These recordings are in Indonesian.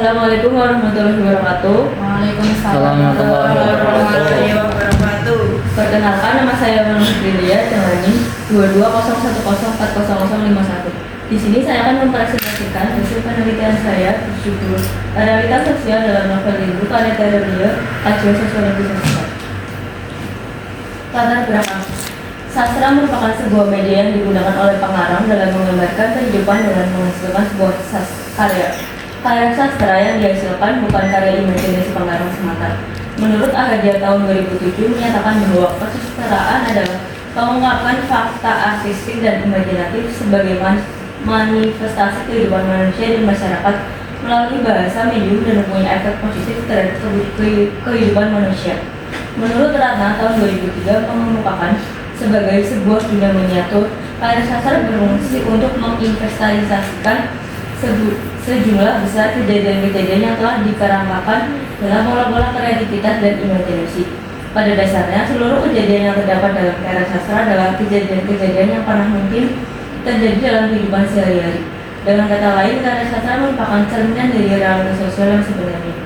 Assalamualaikum warahmatullahi wabarakatuh. Waalaikumsalam Warahmatullahi warahmatullahi wabarakatuh. Perkenalkan, nama saya Filia Celani 2201040051. Di sini saya akan mempresentasikan hasil penelitian saya berjudul Realitas Sosial dalam Novel Rindu karya Terelia, kajian sosiologi sastra. Latar belakang. Sastra merupakan sebuah media yang digunakan oleh pengarang dalam menggambarkan kehidupan dengan menghasilkan sebuah karya. Karya sastra yang dihasilkan bukan karya imajinasi pengarang semata. Menurut Ahadia tahun 2007 menyatakan bahwa kesusastraan adalah pengungkapan fakta artistik dan imajinatif sebagai manifestasi kehidupan manusia dan masyarakat melalui bahasa medium dan mempunyai efek positif terhadap kehidupan manusia. Menurut Ratna tahun 2003 mengemukakan sebagai sebuah dunia miniatur, karya sastra berfungsi untuk menginventarisasikan sejumlah besar kejadian-kejadian yang telah dikerangkakan dalam pola-pola kreativitas dan imajinasi. Pada dasarnya, seluruh kejadian yang terdapat dalam karya sastra adalah kejadian-kejadian yang pernah mungkin terjadi dalam kehidupan sehari-hari. Dengan kata lain, karya sastra merupakan cerminan dari realitas sosial yang sebenarnya.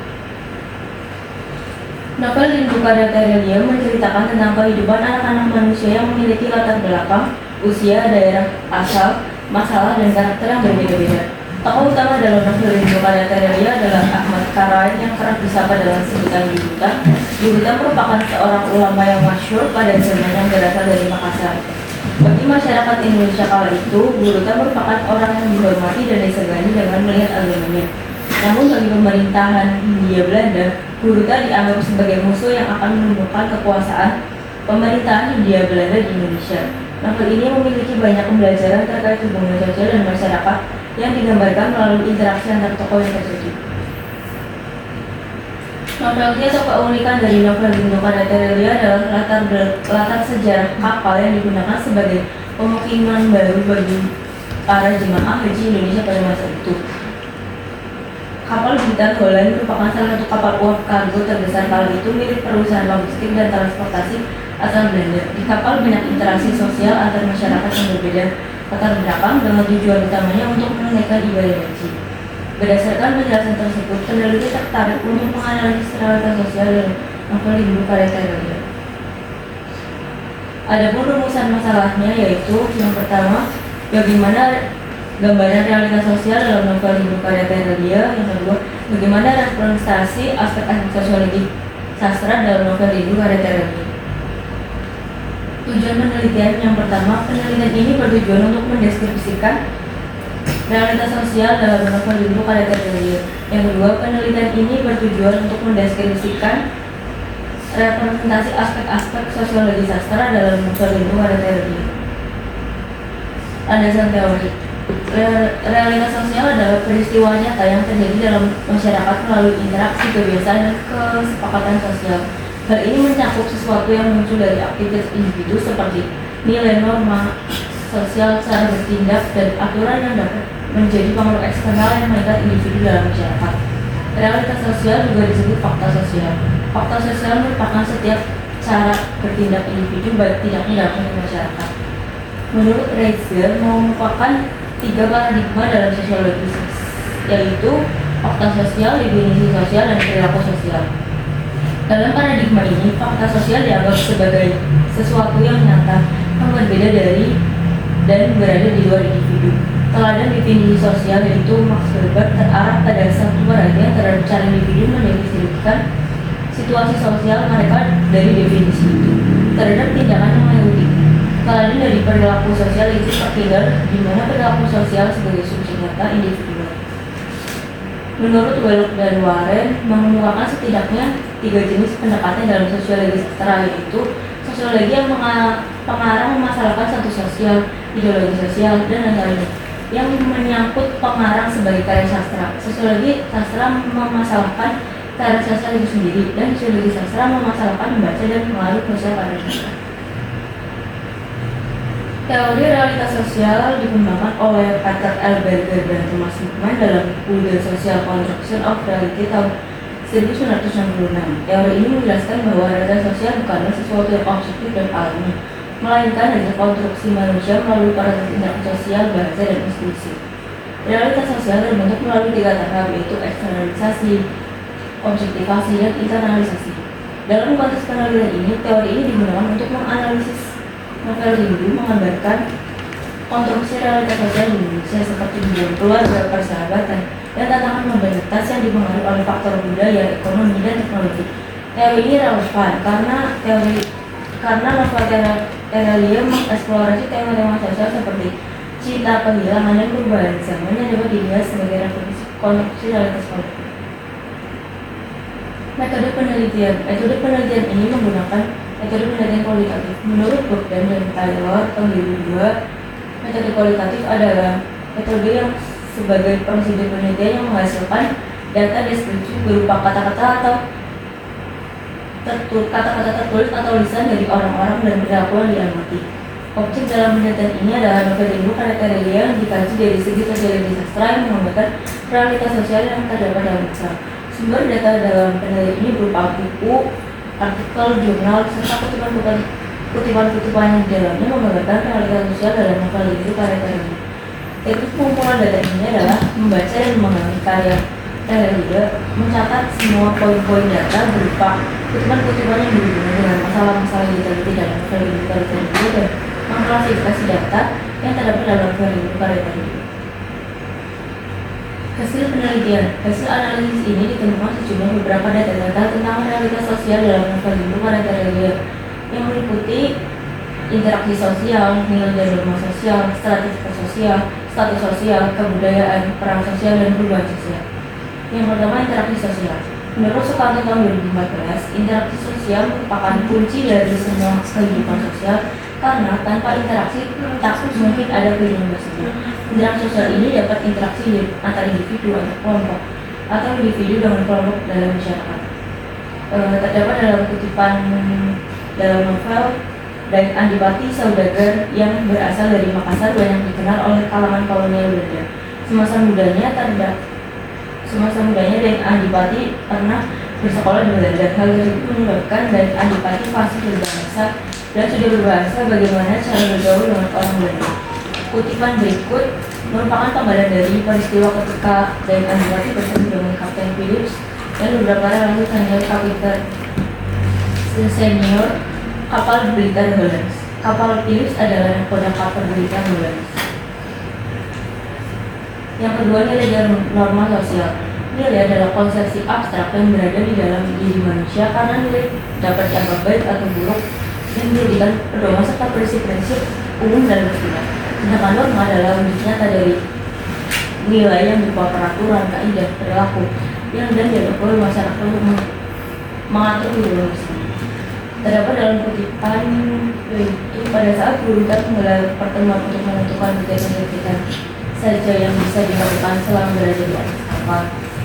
Novel Rindu karya Terelia menceritakan tentang kehidupan anak-anak manusia yang memiliki latar belakang, usia, daerah asal, masalah, dan karakter yang berbeda-beda. Tokoh utama dalam novel Rindu karya Terelia adalah Ahmad Karain yang kerap disapa dalam sebutan Yubuta. Yubuta merupakan seorang ulama yang masyhur pada zaman yang berasal dari Makassar. Bagi masyarakat Indonesia kala itu, Yubuta merupakan orang yang dihormati dan disegani dengan melihat agamanya. Namun bagi pemerintahan Hindia Belanda, Yubuta dianggap sebagai musuh yang akan menumbuhkan kekuasaan pemerintahan Hindia Belanda di Indonesia. Novel ini memiliki banyak pembelajaran terkait hubungan sosial dan masyarakat yang digambarkan melalui interaksi antar tokoh yang terjadi. Novelnya atau keunikan dari novel Rindu karya Terelia adalah latar sejarah kapal yang digunakan sebagai pemukiman baru bagi para jemaah haji Indonesia pada masa itu. Kapal Bintang Holland merupakan salah satu kapal uap kargo terbesar kala itu milik perusahaan logistik dan transportasi asal Belanda. Di kapal banyak interaksi sosial antar masyarakat yang berbeda latar belakang dengan tujuan utamanya untuk menunaikan ibadah haji. Berdasarkan penjelasan tersebut, peneliti tertarik untuk menganalisis realitas sosial dalam novel Rindu karya Terelia. Adapun rumusan masalahnya yaitu yang pertama, bagaimana gambaran realitas sosial dalam novel Rindu karya Terelia. Yang kedua, bagaimana representasi aspek-aspek sosiologi sastra dalam novel Rindu karya Terelia. Tujuan penelitian yang pertama, penelitian ini bertujuan untuk mendeskripsikan realitas sosial dalam novel Rindu karya Terelia. Yang kedua, penelitian ini bertujuan untuk mendeskripsikan representasi aspek-aspek sosiologi sastra dalam novel Rindu karya Terelia. Landasan teori. Realitas sosial adalah peristiwa nyata yang terjadi dalam masyarakat melalui interaksi, kebiasaan, dan kesepakatan sosial. Hal ini mencakup sesuatu yang muncul dari aktivitas individu seperti nilai norma sosial, cara bertindak, dan aturan yang dapat menjadi pengaruh eksternal yang mengikat individu dalam masyarakat. Realitas sosial juga disebut fakta sosial. Fakta sosial merupakan setiap cara bertindak individu baik tidaknya dalam masyarakat. Menurut Reitzer, merupakan 3 paradigma dalam sosiologi, yaitu fakta sosial, definisi sosial, dan perilaku sosial. Dalam paradigma ini, fakta sosial dianggap sebagai sesuatu yang nyata, yang berbeda dari dan berada di luar individu. Teladan definisi sosial yaitu Max Weber terarah pada satu perhatian terhadap cara individu mendefinisikan situasi sosial mereka dari definisi itu terhadap tindakan yang mengikuti. Teladan dari perilaku sosial itu tertinggal di mana perilaku sosial sebagai subjek nyata individu. Menurut Wellok dan Warren mengemukakan setidaknya 3 jenis pendekatan dalam sosiologi sastra, yaitu sosiologi yang pengarang memasalahkan satu sosial, ideologi sosial, dan lain-lainnya yang menyangkut pengarang sebagai karya sastra. Sosiologi sastra memasalahkan karya sastra itu sendiri, dan sosiologi sastra memasalahkan membaca dan pengaruh sosial pada sastra. Teori realitas sosial dikembangkan oleh Peter L. Berger dan Thomas Hickman dalam buku The Social Construction of Reality tahun 1966. Teori ini menjelaskan bahwa realitas sosial bukanlah sesuatu yang objektif dan alami, melainkan hasil konstruksi manusia melalui proses interaksi sosial, bahasa, dan institusi. Realitas sosial terbentuk melalui 3 tahap, yaitu eksternalisasi, objektivasi, dan internalisasi. Dalam konteks penelitian ini, teori ini digunakan untuk menganalisis novel Rindu menggambarkan konstruksi realitas sosial di Indonesia seperti hubungan keluarga, persahabatan, dan tantangan mobilitas yang dipengaruhi oleh faktor budaya, ekonomi, dan teknologi. Teori ini relevan karena novel Terelia mengeksplorasi tema-tema sosial seperti cinta, kehilangan, dan perubahan zaman yang dapat dilihat sebagai referensi konstruksi realitas politik. Metode penelitian ini menggunakan metode penelitian kualitatif. Menurut Bogdan dan Taylor tahun 2002, metode kualitatif adalah metode yang sebagai prosedur penelitian yang menghasilkan data deskripsi berupa kata-kata tertulis atau lisan dari orang-orang dan perilaku yang diamati. Objek dalam penelitian ini adalah novel Rindu karya Terelia yang dikaji dari segi sosiologi sastra yang menggambarkan realitas sosial yang terdapat dalam bangsa. Sumber data dalam penelitian ini berupa buku, artikel, jurnal, serta kutipan-kutipan yang di dalamnya menggambarkan realitas sosial dalam novel Rindu karya Terelia. Teknik pengumpulan data ini adalah membaca dan memahami karya Terelia, mencatat semua poin-poin data berupa kutipan-kutipan yang berhubungan dengan masalah-masalah yang diteliti dalam novel Rindu karya Terelia dan mengklasifikasi data yang terdapat dalam novel Rindu karya Terelia. Hasil analisis ini ditemukan sejumlah beberapa data-data tentang realitas sosial dalam novel Rindu karya Terelia yang meliputi interaksi sosial, nilai dan norma sosial, status sosial, kebudayaan, peran sosial, dan perubahan sosial. Yang pertama, interaksi sosial. Menurut Sukanto tahun 2014, interaksi sosial merupakan kunci dari semua kehidupan sosial karena tanpa interaksi tak mungkin ada kehidupan bersama. Interaksi sosial ini dapat interaksi antara individu atau kelompok atau individu dengan kelompok dalam masyarakat. Terdapat dalam kutipan dalam novel dan Adipati Saudagar yang berasal dari Makassar banyak dikenal oleh kalangan kolonial Belanda. Semasa mudanya dan Adipati pernah bersekolah di Belanda. Hal tersebut menyebabkan dan Adipati fasih berbahasa dan sudah berbahasa bagaimana cara bergaul dengan orang Belanda. Kutipan berikut merupakan tambahan dari peristiwa ketika dan Adipati bertemu dengan Kapten Phillips dan beberapa relasi hanya kapiten senior kapal Blitar Hollands. Kapal Phillips adalah nakoda kapal Blitar Hollands. Yang kedua, nilai dan norma sosial. Nilai adalah konsepsi abstrak yang berada di dalam diri manusia karena nilai dapat dianggap baik atau buruk dan menjadikan pedoman serta prinsip-prinsip umum dan bersifat. Sedangkan norma adalah wujud nyata dari nilai yang berupa peraturan, kaidah, perilaku yang dan dianggap oleh masyarakat untuk mengatur kehidupan bersama. Terdapat dalam kutipan itu pada saat guru menggelar pertemuan untuk menentukan kegiatan-kegiatan saja yang bisa dilakukan selama berada di atas kapal.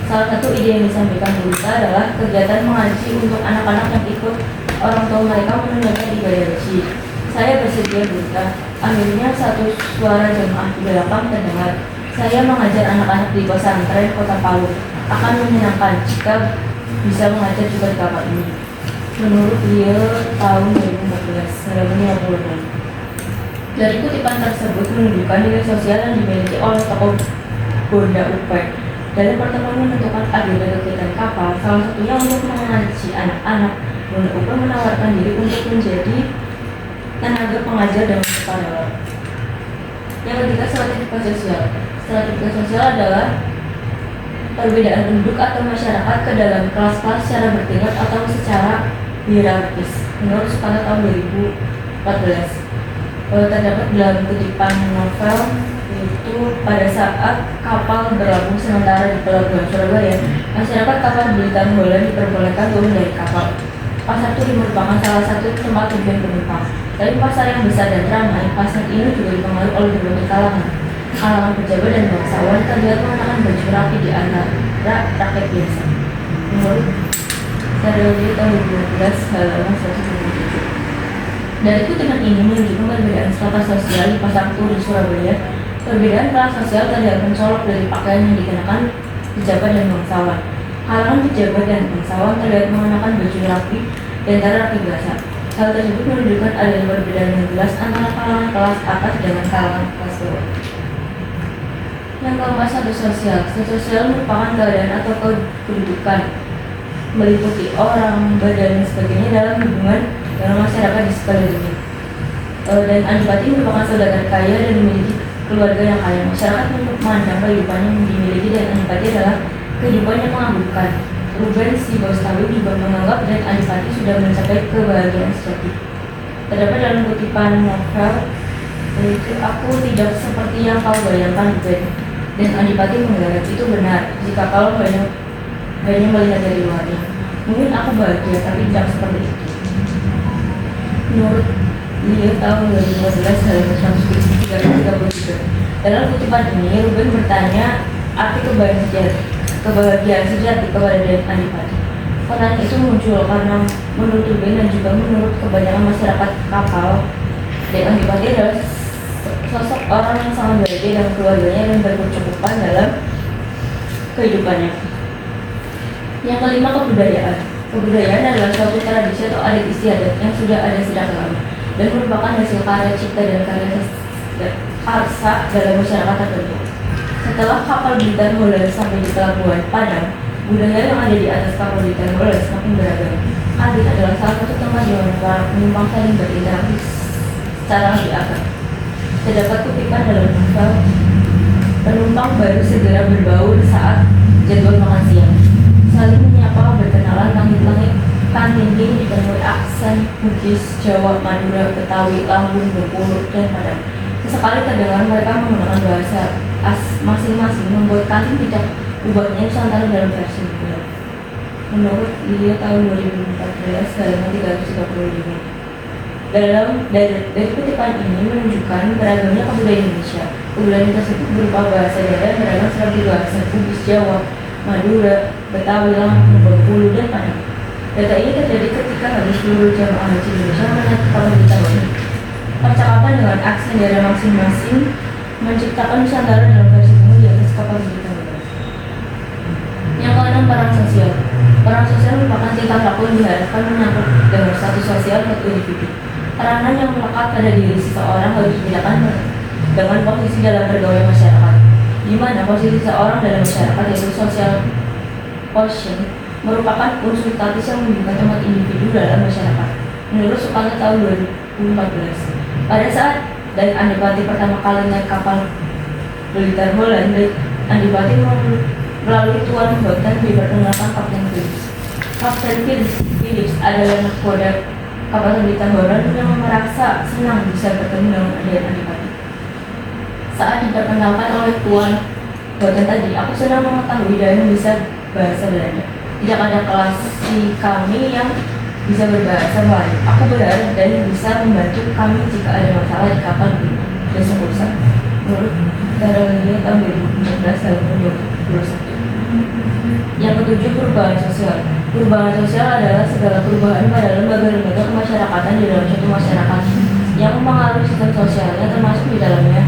Salah satu ide yang disampaikan Gurita adalah kegiatan mengaji untuk anak-anak yang ikut orang tua mereka menunaikan ibadah haji. Saya bersedia Gurita. Akhirnya satu suara jemaah di belakang terdengar. Saya mengajar anak-anak di pesantren Kota Palu. Akan menyenangkan jika bisa mengajar juga di kapal ini. Menurut dia tahun 2014, halaman 56. Dari kutipan tersebut menunjukkan nilai sosial yang dimiliki oleh tokoh Bonda Upek. Dalam pertemuan menentukan agenda kegiatan kapal, salah satunya untuk mengaji anak-anak. Bonda Upek menawarkan diri untuk menjadi tenaga pengajar dengan sukarela. Yang ketiga, stratifikasi sosial. Stratifikasi sosial adalah perbedaan penduduk atau masyarakat ke dalam kelas-kelas secara bertingkat atau secara hierarkis. Menurut Sukanto tahun 2014, terdapat dalam kutipan novel itu pada saat kapal berlabuh sementara di pelabuhan Surabaya, masyarakat kapal Blitar Holland diperbolehkan turun dari kapal. Pasar Turi merupakan salah satu tempat tujuan penumpang. Dari pasar yang besar dan ramai, pasar ini juga dipengaruhi oleh berbagai kalangan pejabat dan bangsawan terlihat mengenakan baju rapi di antara rakyat biasa. Menurut Terelia tahun 2012, halaman 157. Dari kutipan ini menunjukkan perbedaan strata sosial di pasar Turi Surabaya. Perbedaan kelas sosial terlihat mencolok dari pakaian yang dikenakan pejabat dan bangsawan. Kalangan pejabat dan bangsawan terlihat mengenakan baju rapi di antara rakyat biasa. Hal tersebut menunjukkan adanya perbedaan yang jelas antara kalangan kelas atas dengan kalangan kelas bawah. Yang keempat, status sosial. Status sosial merupakan keadaan atau kedudukan meliputi orang, badan, dan sebagainya dalam hubungan dalam masyarakat di sekelilingnya. Dan adipati merupakan saudagar kaya dan memiliki keluarga yang kaya. Masyarakat memandang kehidupan yang dimiliki dan adipati adalah kehidupan yang mengagumkan. Ruben C. Bostawi juga menganggap dan adipati sudah mencapai kebahagiaan sejati. Terdapat dalam kutipan novel yaitu "Aku tidak seperti yang kau bayangkan, Ruben." Dan adipati mengatakan itu benar jika kau hanya melihat dari luarnya. Mungkin aku bahagia, tapi tidak seperti itu. Menurut dia tahun 2015 halaman 133. Dalam kutipan ini, Ruben bertanya arti kebahagiaan sejati kepada Dan Adipati. Pertanyaan itu muncul karena menurut Ruben dan juga menurut kebanyakan masyarakat kapal, Dan Adipati adalah sosok orang yang sangat bahagia dengan keluarganya dan berkecukupan dalam kehidupannya. Yang kelima, kebudayaan. Kebudayaan adalah suatu tradisi atau adat istiadat yang sudah ada sejak lama dan merupakan hasil karya cipta dan karya karsa dalam masyarakat tertentu. Setelah kapal Blitar Holland sampai di pelabuhan Padang, budaya yang ada di atas kapal Blitar Holland semakin beragam. Adat adalah salah satu tempat di mana para penumpang saling berinteraksi secara lebih akrab. Terdapat kutipan dalam novel, penumpang baru segera berbaur saat jadwal makan siang. Saling menyapa, berkenalan, langit-langit kantin dipenuhi aksen Bugis, Jawa, Madura, Betawi, Lampung, Bengkulu, dan Padang. Sesekali terdengar mereka menggunakan bahasa masing-masing, membuat kantin tidak ubahnya Nusantara dalam versi muda. Menurut dia tahun 2014 halaman 335. Dari kutipan ini menunjukkan beragamnya kebudayaan Indonesia. Kebudayaan tersebut berupa bahasa daerah yang beragam seperti bahasa Bugis, Jawa, Madura, Betawi, Lampung, Bengkulu, dan Padang. Data ini terjadi ketika habis seluruh jamaah haji Indonesia menaiki kapal di tahun ini. Percakapan dengan aksen daerah masing-masing menciptakan Nusantara dalam versi penuh di atas kapal di tahun ini. Yang keenam, peran sosial. Peran sosial merupakan tingkah laku yang diharapkan menyangkut dengan status sosial suatu individu. Peranan yang melekat pada diri seseorang harus dibedakan dengan posisi dalam bergaul masyarakat, di mana posisi seseorang dalam masyarakat yaitu social position merupakan unsur status yang menunjukkan tempat individu dalam masyarakat. Menurut Sukanto tahun 2014, pada saat Dan Adipati pertama kali naik kapal Blitar Holland, Dan Adipati melalui Tuan Hotan diperkenalkan Kapten Phillips. Kapten Phillips adalah nahkoda kapal Blitar Holland yang merasa senang bisa bertemu dengan Dan Adipati. Saat diperkenalkan oleh Tuan Hotan tadi, aku senang mengetahui Dan bisa bahasa Belanda. Tidak ada kelas di kami yang bisa berbahasa Melayu. Aku berharap Dan bisa membantu kami jika ada masalah di kapal besok lusa. Menurut Daralia tahun 2014 halaman 21. Yang ketujuh, perubahan sosial. Perubahan sosial adalah segala perubahan pada lembaga-lembaga kemasyarakatan di dalam suatu masyarakat yang mempengaruhi sistem sosialnya, termasuk di dalamnya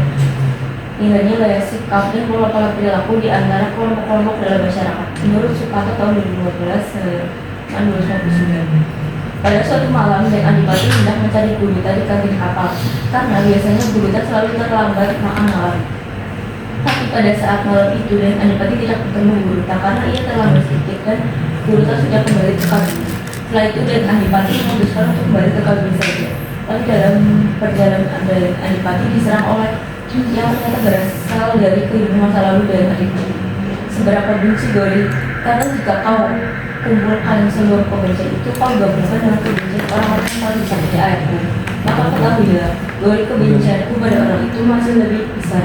tinggalnya gaya sikap dan pola-pola perilaku di antara kelompok-kelompok dalam masyarakat. Menurut Sukanto tahun 2015 halaman 299. Pada suatu malam, Dan Adipati hendak mencari gurita di kantin kapal karena biasanya gurita selalu terlambat makan malam. Tapi pada saat malam itu, Dan Adipati tidak bertemu gurita karena ia terlambat sedikit dan gurita sudah kembali ke kabin. Setelah itu, Dan Adipati memutuskan untuk kembali ke kabin saja. Tapi dalam perjalanan, Dan Adipati diserang oleh yang ternyata berasal dari kehidupan masa lalu Dan Adipati. Seberapa benci Gori, karena jika kau kumpulkan seluruh kebencian itu, kau gabungkan dengan kebencian orang-orang yang paling disakiti ayahku, maka ketahuilah, Gori, kebencianku pada orang itu masih lebih besar.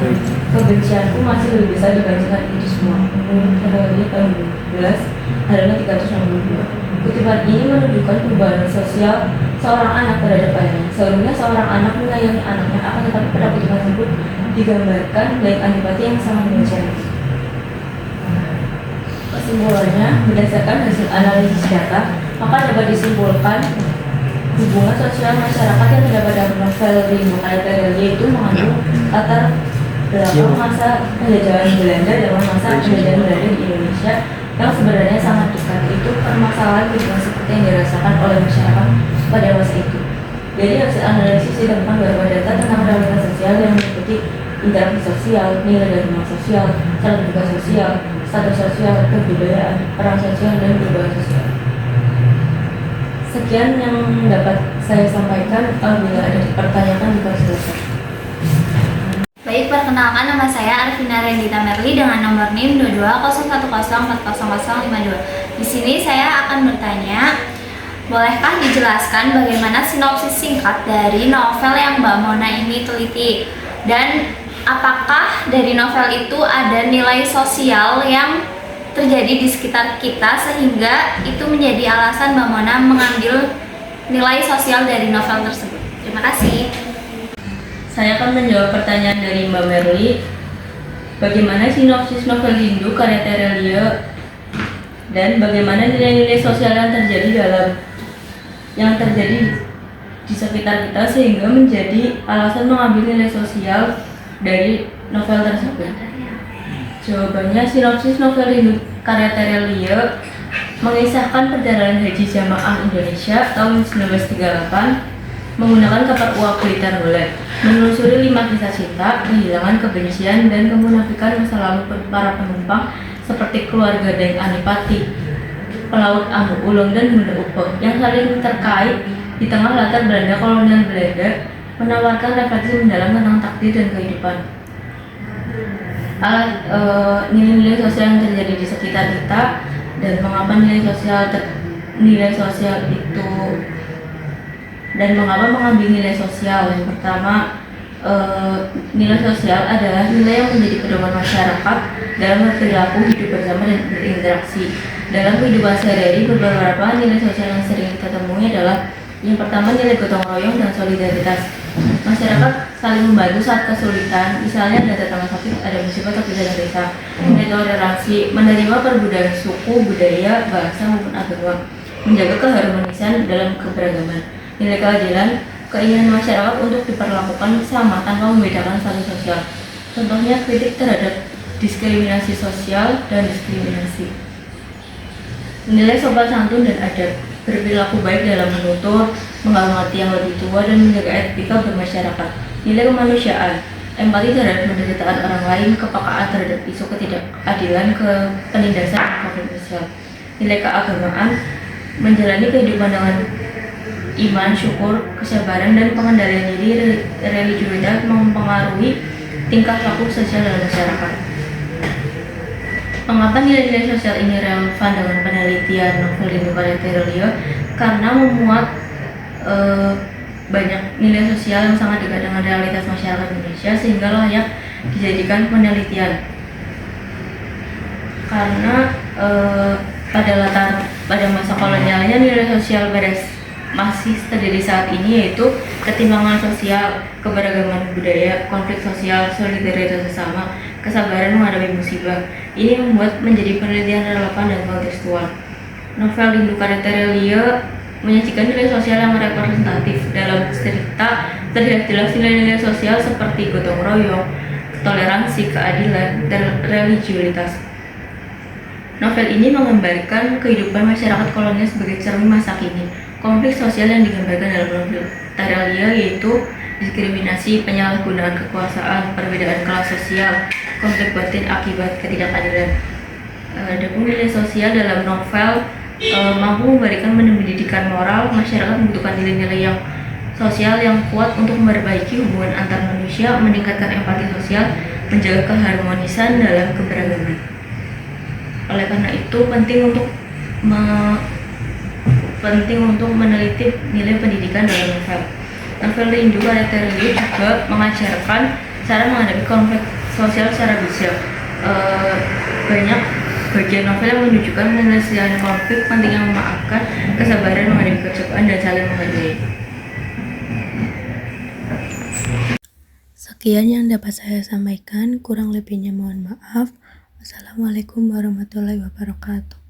Kebencianku masih lebih besar dibandingkan itu semua. Menurut Daralia tahun 2012 halaman 362. Kutipan ini menunjukkan perubahan sosial seorang anak terhadap ayahnya. Sebelumnya seorang anak menyayangi anaknya, akan tetapi pada kutipan tersebut digambarkan Dan Adipati yang sangat menyayangi. Kesimpulannya, berdasarkan hasil analisis data, maka dapat disimpulkan hubungan sosial masyarakat yang terdapat dalam novel Ringo Daralia yaitu mengandung latar belakang masa penjajahan Belanda dengan masa penjajahan Belanda di Indonesia yang sebenarnya sangat dekat. Itu permasalahan hubungan seperti yang dirasakan oleh masyarakat pada masa itu. Jadi hasil analisis ditemukan beberapa data tentang realitas sosial yang meliputi interaksi sosial, nilai dan norma sosial, strategi sosial, status sosial, kebudayaan, peran sosial, dan perubahan sosial. Sekian yang dapat saya sampaikan. Bila ada pertanyaan juga silakan. Baik, perkenalkan nama saya Arvina Rendita Merli dengan nomor NIM 2201104052. Di sini saya akan bertanya, bolehkah dijelaskan bagaimana sinopsis singkat dari novel yang Mbak Mona ini teliti? Dan apakah dari novel itu ada nilai sosial yang terjadi di sekitar kita sehingga itu menjadi alasan Mbak Mona mengambil nilai sosial dari novel tersebut? Terima kasih. Saya akan menjawab pertanyaan dari Mbak Merli. Bagaimana sinopsis novel Rindu karya Terelia dan bagaimana nilai-nilai sosial yang terjadi di sekitar kita sehingga menjadi alasan mengambil nilai sosial dari novel tersebut. Jawabannya, sinopsis novel Rindu karya Terelia mengisahkan perjalanan haji jamaah Indonesia tahun 1938 menggunakan kapal uap Blitar Holland, menelusuri 5 kisah cinta, kehilangan, kebencian, dan kemunafikan masa lalu para penumpang seperti keluarga Daeng Anipati, pelaut Amuk Ulung, dan Bunda Upo yang saling terkait di tengah latar Belanda kolonial Belanda, menawarkan refleksi mendalam tentang takdir dan kehidupan. Nilai-nilai sosial yang terjadi di sekitar kita dan mengapa nilai sosial itu dan mengapa mengambil nilai sosial. Yang pertama, nilai sosial adalah nilai yang menjadi pedoman masyarakat dalam berperilaku, hidup bersama, dan berinteraksi. Dalam kehidupan sehari-hari, beberapa nilai sosial yang sering kita temui adalah yang pertama, nilai gotong royong dan solidaritas. Masyarakat saling membantu saat kesulitan, misalnya ada tetangga sakit, ada musibah atau tidak desa. Nilai toleransi, menerima perbedaan suku, budaya, bahasa maupun agama, menjaga keharmonisan dalam keberagaman. Nilai keadilan, keinginan masyarakat untuk diperlakukan sama tanpa membedakan status sosial. Contohnya, kritik terhadap diskriminasi sosial dan diskriminasi. Nilai sopan santun dan adab, berperilaku baik dalam menutur, menghormati yang lebih tua, dan menjaga etika bermasyarakat. Nilai kemanusiaan, empati terhadap penderitaan orang lain, kepekaan terhadap isu ketidakadilan, penindasan, dan konflik sosial. Nilai keagamaan, menjalani kehidupan dengan iman, syukur, kesabaran, dan pengendalian diri. Religiusitas mempengaruhi tingkah laku sosial dalam masyarakat. Mengapa nilai-nilai sosial ini relevan dengan penelitian novel Rindu karya Terelia? Karena memuat banyak nilai sosial yang sangat dekat dengan realitas masyarakat Indonesia sehingga layak dijadikan penelitian. Karena pada masa kolonialnya nilai sosial masih terjadi saat ini, yaitu ketimpangan sosial, keberagaman budaya, konflik sosial, solidaritas sesama, kesabaran menghadapi musibah. Ini membuat menjadi penelitian relevan dan kontekstual. Novel Rindu karya Terelia menyajikan nilai sosial yang representatif. Dalam cerita terlihat jelas nilai-nilai sosial seperti gotong royong, toleransi, keadilan, dan religiusitas. Novel ini menggambarkan kehidupan masyarakat kolonial sebagai cermin masa kini. Konflik sosial yang digambarkan dalam novel Terelia yaitu diskriminasi, penyalahgunaan kekuasaan, perbedaan kelas sosial, konflik batin akibat ketidakadilan. Adapun nilai sosial dalam novel mampu memberikan pendidikan moral. Masyarakat membutuhkan nilai-nilai yang sosial yang kuat untuk memperbaiki hubungan antar manusia, meningkatkan empati sosial, menjaga keharmonisan dalam keberagaman. Oleh karena itu penting untuk meneliti nilai pendidikan dalam novel. Novel Rindu karya Terelia juga mengajarkan cara menghadapi konflik sosial secara bijak. Banyak bagian novel yang menunjukkan penyelesaian konflik, pentingnya memaafkan, kesabaran menghadapi kecewaan, dan saling menghargai. Sekian yang dapat saya sampaikan, kurang lebihnya mohon maaf. Wassalamualaikum warahmatullahi wabarakatuh.